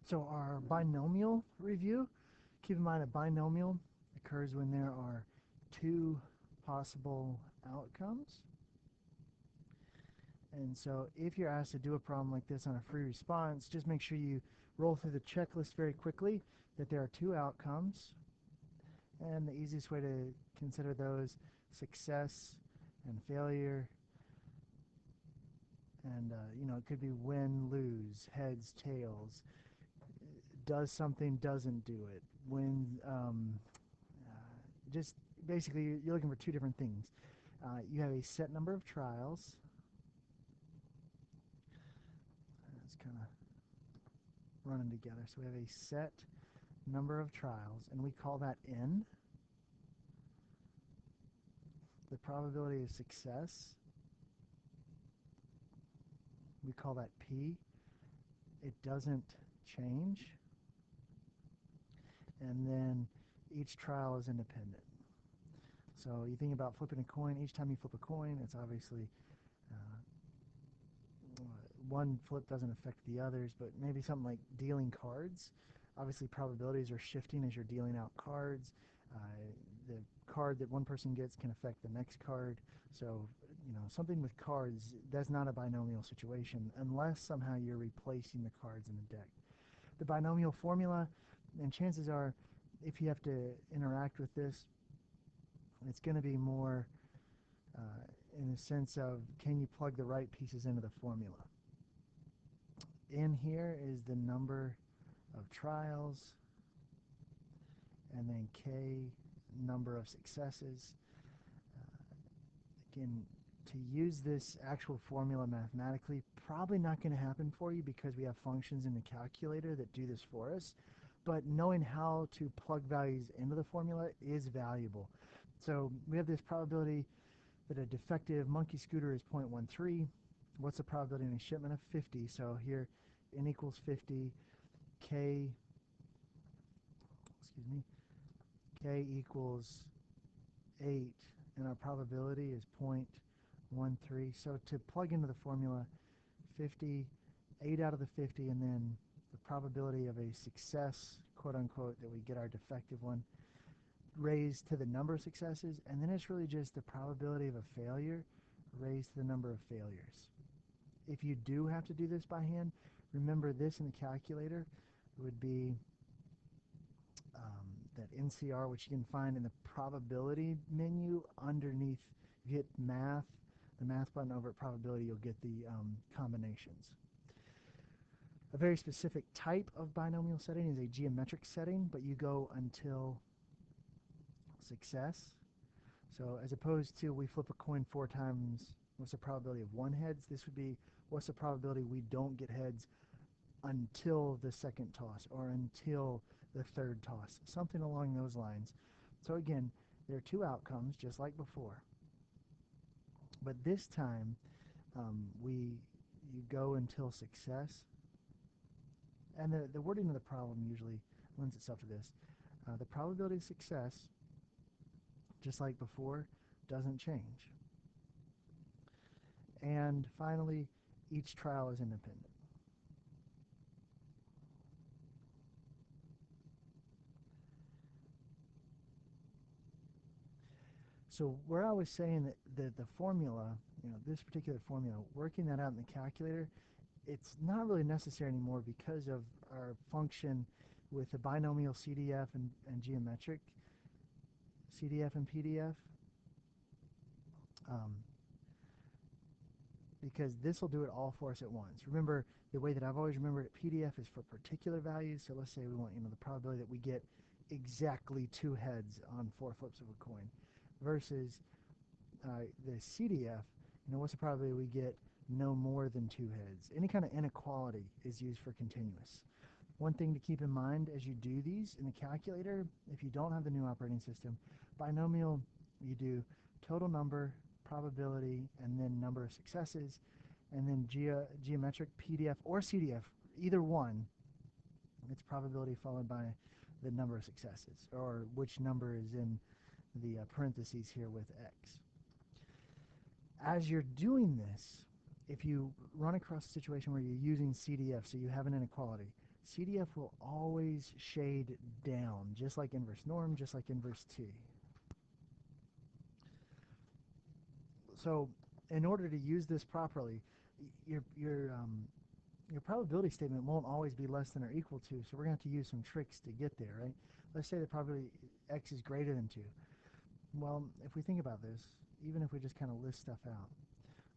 So our binomial review, keep in mind a binomial occurs when there are two possible outcomes. And so if you're asked to do a problem like this on a free response, just make sure you roll through the checklist very quickly, that there are two outcomes. And the easiest way to consider those, success and failure. And, it could be win, lose, heads, tails, does something, doesn't do it, when, just basically you're looking for two different things. You have a set number of trials. It's kind of running together. So we have a set number of trials, and we call that N. The probability of success, we call that P. It doesn't change. And then each trial is independent. So you think about flipping a coin. Each time you flip a coin, it's obviously one flip doesn't affect the others, but maybe something like dealing cards. Obviously, probabilities are shifting as you're dealing out cards. The card that one person gets can affect the next card. So, something with cards, that's not a binomial situation unless somehow you're replacing the cards in the deck. The binomial formula, and chances are, if you have to interact with this, it's going to be more in the sense of, can you plug the right pieces into the formula? In here is the number of trials, and then K, number of successes. Again, to use this actual formula mathematically, probably not going to happen for you because we have functions in the calculator that do this for us. But knowing how to plug values into the formula is valuable. So we have this probability that a defective monkey scooter is 0.13. What's the probability in a shipment of 50? So here, n equals 50, k, k equals 8, and our probability is 0.13. So to plug into the formula, 50, 8 out of the 50, and then the probability of a success, quote unquote, that we get our defective one, raised to the number of successes, and then it's really just the probability of a failure raised to the number of failures. If you do have to do this by hand, remember this in the calculator would be that NCR, which you can find in the probability menu underneath. If you hit math, the math button over at probability, you'll get the combinations. A very specific type of binomial setting is a geometric setting, but you go until success. So as opposed to we flip a coin 4 times, what's the probability of 1 heads? This would be what's the probability we don't get heads until the second toss or until the third toss, something along those lines. So again, there are two outcomes just like before, but this time you go until success, and the wording of the problem usually lends itself to this. The probability of success, just like before, doesn't change. And finally, each trial is independent. So where I was saying that the formula, this particular formula, working that out in the calculator, it's not really necessary anymore because of our function with the binomial CDF and geometric CDF and PDF. Because this will do it all for us at once. Remember, the way that I've always remembered it, PDF is for particular values. So let's say we want, the probability that we get exactly 2 heads on 4 flips of a coin, versus the CDF, what's the probability we get no more than 2 heads? Any kind of inequality is used for continuous. One thing to keep in mind as you do these in the calculator, if you don't have the new operating system, binomial, you do total number, probability, and then number of successes, and then geometric, PDF, or CDF, either one, it's probability followed by the number of successes, or which number is in the parentheses here with X. As you're doing this, if you run across a situation where you're using CDF, so you have an inequality, CDF will always shade down, just like inverse norm, just like inverse T. So in order to use this properly, your probability statement won't always be less than or equal to, so we're going to have to use some tricks to get there, right? Let's say the probability x is greater than 2. Well, if we think about this, even if we just kind of list stuff out,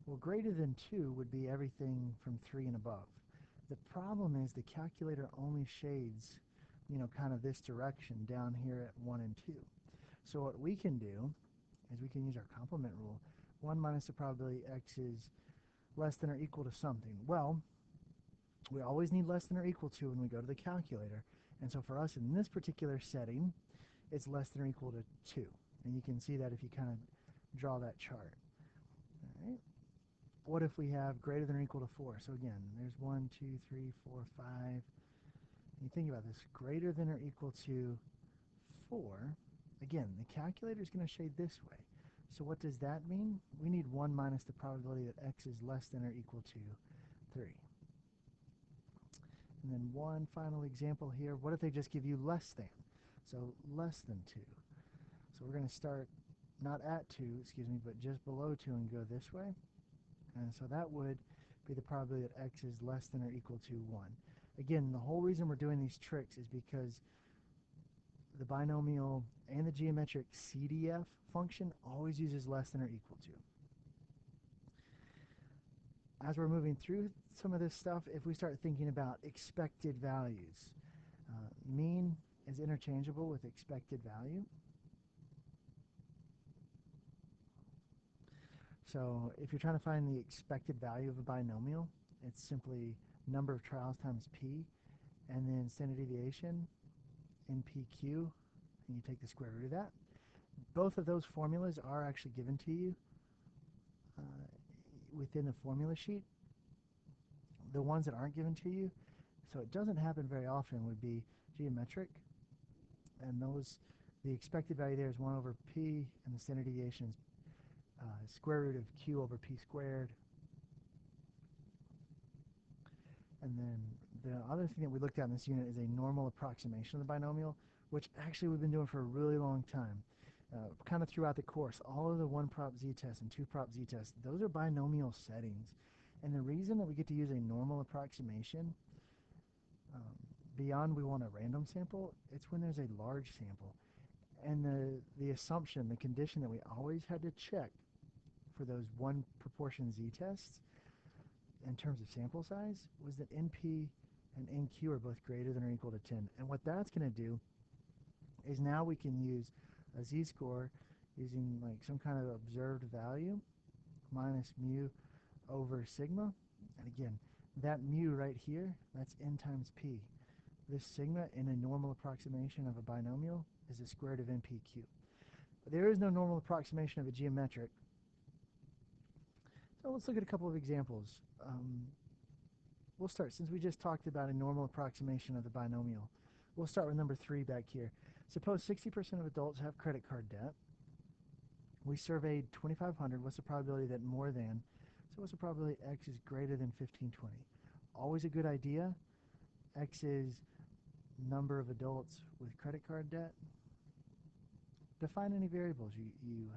well, greater than 2 would be everything from 3 and above. The problem is the calculator only shades, kind of this direction down here at 1 and 2. So what we can do is we can use our complement rule. 1 minus the probability x is less than or equal to something. Well, we always need less than or equal to when we go to the calculator. And so for us in this particular setting, it's less than or equal to 2. And you can see that if you kind of draw that chart. All right. What if we have greater than or equal to 4? So again, there's 1, 2, 3, 4, 5. You think about this, greater than or equal to 4. Again, the calculator is going to shade this way. So what does that mean? We need 1 minus the probability that x is less than or equal to 3. And then one final example here. What if they just give you less than? So less than 2. So we're going to start not at 2, excuse me, but just below 2 and go this way. And so that would be the probability that x is less than or equal to 1. Again, the whole reason we're doing these tricks is because the binomial and the geometric CDF function always uses less than or equal to. As we're moving through some of this stuff, if we start thinking about expected values, mean is interchangeable with expected value. So if you're trying to find the expected value of a binomial, it's simply number of trials times p, and then standard deviation in PQ, and you take the square root of that. Both of those formulas are actually given to you within the formula sheet. The ones that aren't given to you, so it doesn't happen very often, would be geometric, and those, the expected value there is 1 over p, and the standard deviation is square root of q over p squared. And then the other thing that we looked at in this unit is a normal approximation of the binomial, which actually we've been doing for a really long time. Kind of throughout the course, all of the 1 prop z-tests and 2 prop z-tests, those are binomial settings. And the reason that we get to use a normal approximation, beyond we want a random sample, it's when there's a large sample. And the assumption, the condition that we always had to check for those 1 proportion z-tests in terms of sample size was that NP and NQ are both greater than or equal to 10. And what that's going to do is now we can use a z-score using like some kind of observed value minus mu over sigma. And again, that mu right here, that's n times p. This sigma in a normal approximation of a binomial is the square root of npq. But there is no normal approximation of a geometric. So let's look at a couple of examples. We'll start, since we just talked about a normal approximation of the binomial, we'll start with number 3 back here. Suppose 60% of adults have credit card debt. We surveyed 2,500. What's the probability that more than? So what's the probability x is greater than 1520? Always a good idea. X is number of adults with credit card debt. Define any variables you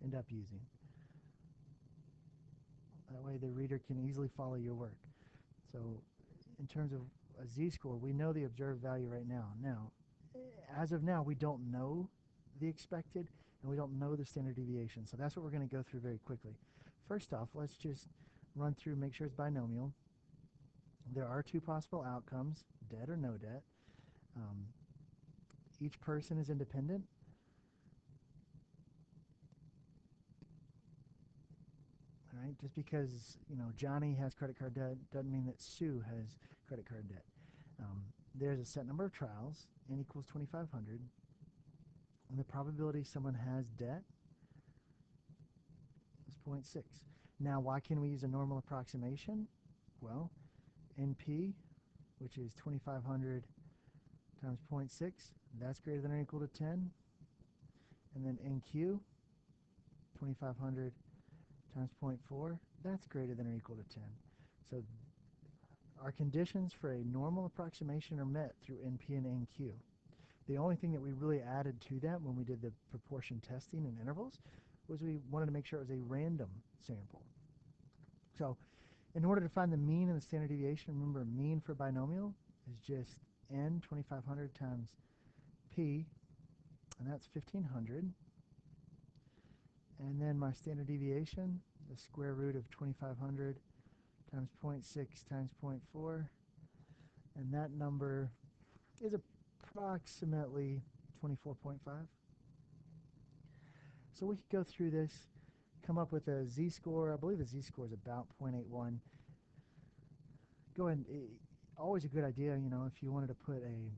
end up using. That way the reader can easily follow your work. So in terms of a z-score, we know the observed value right now. Now, as of now, we don't know the expected, and we don't know the standard deviation. So that's what we're going to go through very quickly. First off, let's just run through, make sure it's binomial. There are 2 possible outcomes, debt or no debt. Each person is independent. All right, just because Johnny has credit card debt doesn't mean that Sue has credit card debt. There's a set number of trials, n equals 2,500, and the probability someone has debt is 0.6. Now, why can we use a normal approximation? Well, NP, which is 2,500 times 0.6, that's greater than or equal to 10. And then NQ, 2,500 times 0.4, that's greater than or equal to 10. So Our conditions for a normal approximation are met through NP and NQ. The only thing that we really added to that when we did the proportion testing and intervals was we wanted to make sure it was a random sample. So in order to find the mean and the standard deviation, remember mean for binomial is just n 2500 times p, and that's 1500. And then my standard deviation, the square root of 2500 times 0.6 times 0.4, and that number is approximately 24.5. So we could go through this, come up with a z-score. I believe the z-score is about 0.81. Go ahead, always a good idea, if you wanted to put a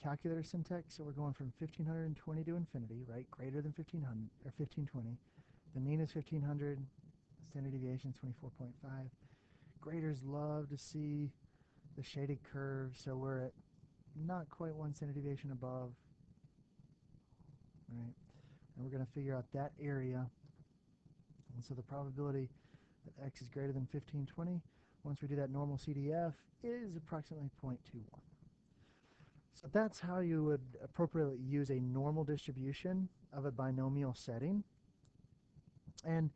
calculator syntax. So we're going from 1520 to infinity, right? Greater than 1500 or 1520. The mean is 1500. Standard deviation is 24.5. Graders love to see the shaded curve, so we're at not quite one standard deviation above, right? And we're going to figure out that area. And so the probability that x is greater than 1520, once we do that normal CDF, is approximately 0.21. So that's how you would appropriately use a normal distribution of a binomial setting. And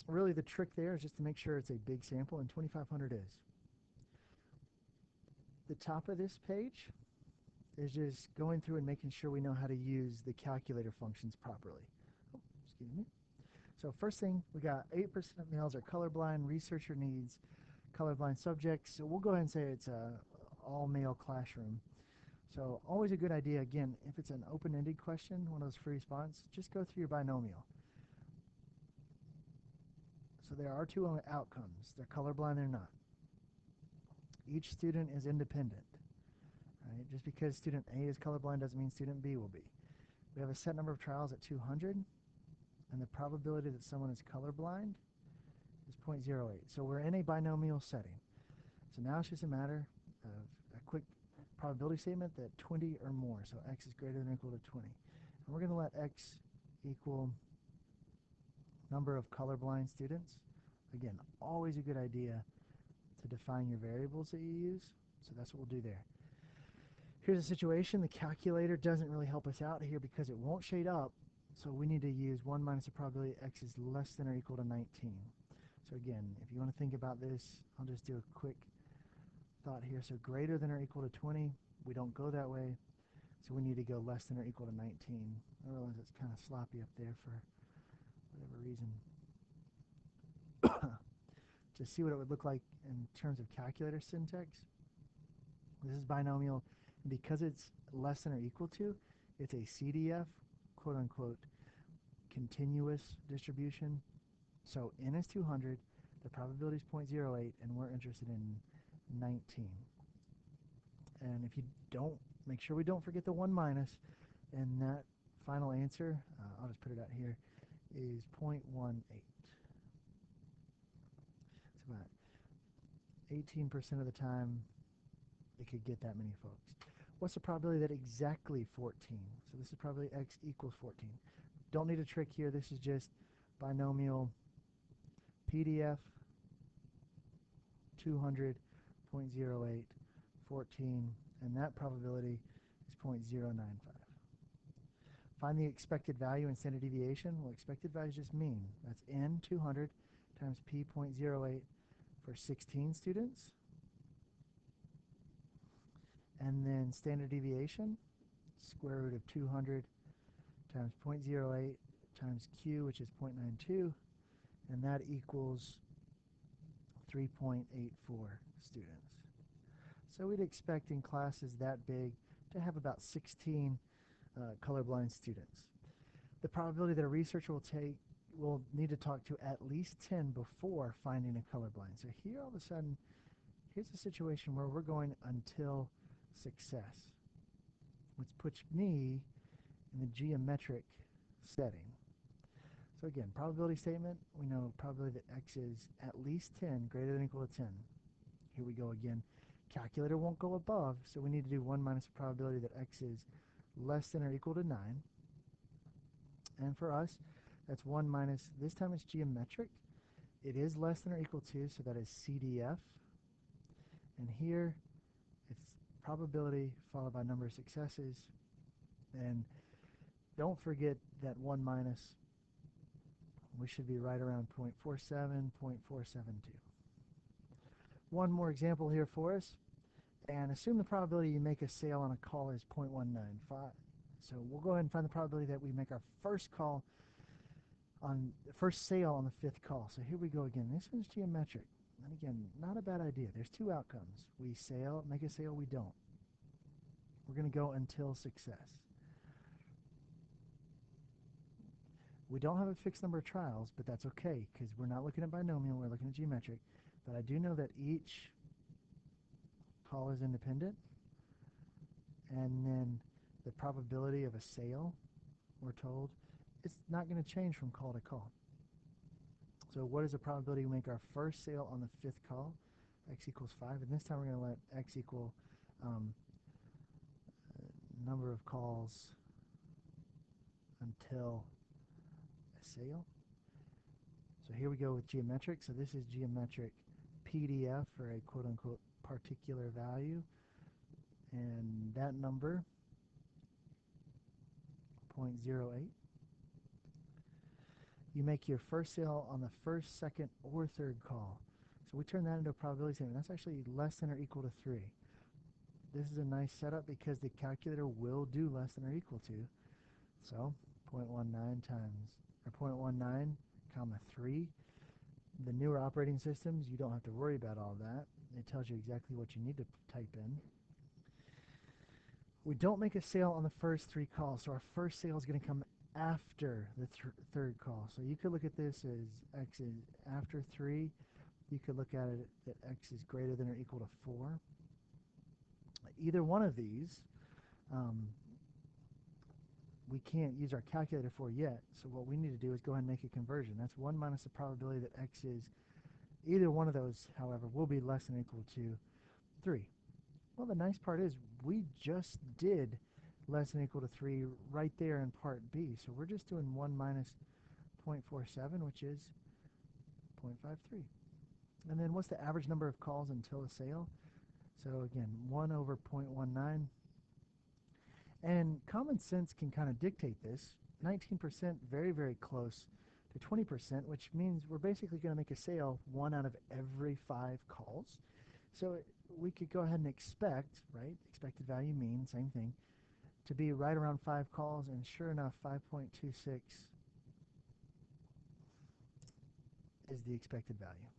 really the trick there is just to make sure it's a big sample, and 2500 is. The top of this page is just going through and making sure we know how to use the calculator functions properly. Oh, excuse me. So first thing, we got 8% of males are colorblind. Researcher needs colorblind subjects. So we'll go ahead and say it's a all-male classroom. So always a good idea, again, if it's an open-ended question, one of those free response, just go through your binomial. So there are two outcomes. They're colorblind or not. Each student is independent. Right? Just because student A is colorblind doesn't mean student B will be. We have a set number of trials at 200, and the probability that someone is colorblind is 0.08. So we're in a binomial setting. So now it's just a matter of a quick probability statement that 20 or more, so x is greater than or equal to 20. And we're going to let x equal number of colorblind students. Again, always a good idea to define your variables that you use, so that's what we'll do there. Here's a situation. The calculator doesn't really help us out here because it won't shade up, so we need to use 1 minus the probability x is less than or equal to 19. So again, if you want to think about this, I'll just do a quick thought here. So greater than or equal to 20, we don't go that way, so we need to go less than or equal to 19. I realize it's kind of sloppy up there for whatever reason. To see what it would look like in terms of calculator syntax, this is binomial, and because it's less than or equal to, it's a CDF, quote unquote, continuous distribution. So n is 200, the probability is 0.08, and we're interested in 19. And if you don't, make sure we don't forget the 1 minus, and that final answer, I'll just put it out here, is 0.18. It's about 18% of the time it could get that many folks. What's the probability that exactly 14? So this is probably x equals 14. Don't need a trick here. This is just binomial PDF 200, 0.08, 14, and that probability is 0.095. Find the expected value and standard deviation. Well, expected value is just mean. That's n 200 times p 0.08 for 16 students. And then standard deviation, square root of 200 times 0.08 times q, which is 0.92, and that equals 3.84 students. So we'd expect in classes that big to have about 16 colorblind students. The probability that a researcher will need to talk to at least 10 before finding a colorblind. So here all of a sudden, here's a situation where we're going until success, which puts me in the geometric setting. So again, probability statement, we know probability that x is at least 10, greater than or equal to 10. Here we go again. Calculator won't go above, so we need to do 1 minus the probability that x is less than or equal to 9. And for us, that's 1 minus, this time it's geometric, It is less than or equal to, so that is CDF. And here, it's probability followed by number of successes. And don't forget that 1 minus. We should be right around 0.47, 0.472. One more example here for us. And assume the probability you make a sale on a call is 0.195. So we'll go ahead and find the probability that we make our first call on the first sale on the fifth call. So here we go again. This one's geometric. And again, not a bad idea. There's two outcomes. We make a sale, we don't. We're going to go until success. We don't have a fixed number of trials, but that's okay because we're not looking at binomial, we're looking at geometric. But I do know that each call is independent, and then the probability of a sale, we're told, it's not going to change from call to call. So what is the probability we make our first sale on the fifth call? X equals 5, and this time we're going to let X equal number of calls until a sale. So here we go with geometric. So this is geometric PDF for a quote-unquote particular value, and that number 0.08. You make your first sale on the first, second, or third call. So we turn that into a probability statement. That's actually less than or equal to 3. This is a nice setup because the calculator will do less than or equal to. So 0.19 times, or 0.19 comma 3. The newer operating systems, you don't have to worry about all that. It tells you exactly what you need to type in. We don't make a sale on the first 3 calls, so our first sale is going to come after the third call. So you could look at this as X is after 3. You could look at it that X is greater than or equal to 4. Either one of these, we can't use our calculator for yet. So what we need to do is go ahead and make a conversion. That's 1 minus the probability that X is, either one of those, however, will be less than or equal to 3. Well, the nice part is we just did less than or equal to 3 right there in part B. So we're just doing 1 minus 0.47, which is 0.53. And then what's the average number of calls until a sale? So again, 1 over 0.19. And common sense can kind of dictate this. 19%, very, very close to 20%, which means we're basically going to make a sale 1 out of every 5 calls. So we could go ahead and expect, right, expected value mean, same thing, to be right around 5 calls, and sure enough, 5.26 is the expected value.